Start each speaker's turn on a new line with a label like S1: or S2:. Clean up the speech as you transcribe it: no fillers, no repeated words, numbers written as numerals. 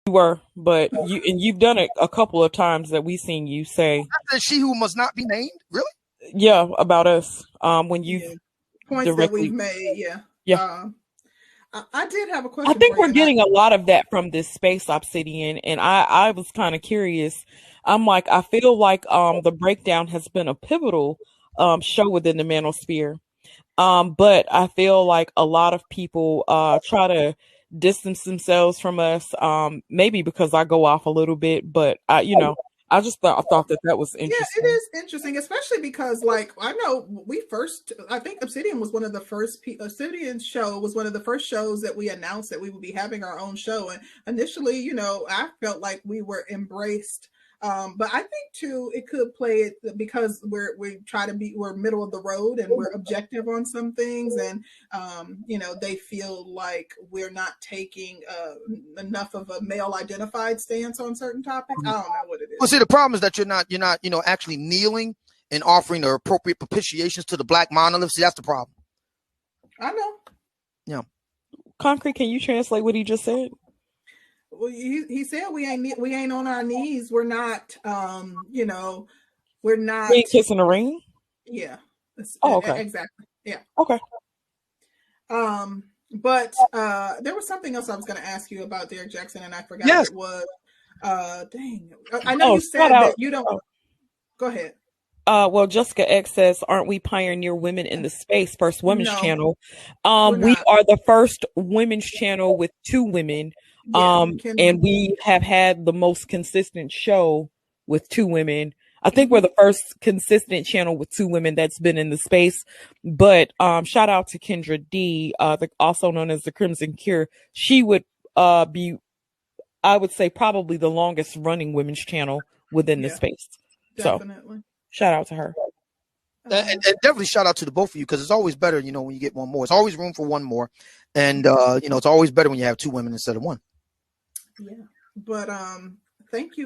S1: You were, but you've done it a couple of times that we've seen you say,
S2: I said she who must not be named. Really?
S1: yeah, about us. When you've
S3: Yeah. Points that we've
S1: directly,
S3: made. Yeah.
S1: yeah.
S3: I did have a
S1: I
S3: question
S1: think
S3: for you,
S1: we're
S3: and I
S1: getting a lot of that from this space obsidian, and I was kind of curious. I'm like, I feel like the breakdown has been a pivotal show within the manosphere. But I feel like a lot of people try to distance themselves from us. Maybe because I go off a little bit, but I just thought that was
S3: yeah, it
S1: interesting.
S3: is interesting, especially because, like, I know I think Obsidian was one of the first, Obsidian show was one of the first shows that we announced that we would be having our own show. And initially, I felt like we were embraced. But I think too, it could play it because we're middle of the road and we're objective on some things. And, they feel like we're not taking enough of a male identified stance on certain topics. I don't know what it
S2: Well,
S3: is.
S2: see, the problem is that you're not, actually kneeling and offering the appropriate propitiations to the black monolith. See, that's the problem.
S3: I know.
S2: Yeah.
S1: Concrete, can you translate what he just said?
S3: Well, he said we ain't on our knees. We're not. We're not.
S1: We ain't kissing the ring.
S3: Yeah.
S1: Oh, okay.
S3: Exactly. Yeah.
S1: Okay.
S3: But there was something else I was going to ask you about Derek Jackson, and I forgot what
S2: Yes.
S3: it was. Dang. I know you
S1: shout
S3: said
S1: out.
S3: that you don't. Go ahead.
S1: Well, Jessica X says, "Aren't we pioneer women in the space? First women's
S3: No,
S1: channel.
S3: we're
S1: We
S3: not.
S1: are the first women's channel with two women.
S3: Yeah.
S1: And we have had the most consistent show with two women. I think we're the first consistent channel with two women that's been in the space. But shout out to Kendra D, also known as the Crimson Cure. She would be, I would say, probably the longest running women's channel within the space.
S3: Definitely.
S1: So shout out to her.
S2: And definitely shout out to the both of you, because it's always better, when you get one more. It's always room for one more. And, it's always better when you have two women instead of one.
S3: Yeah. But thank you.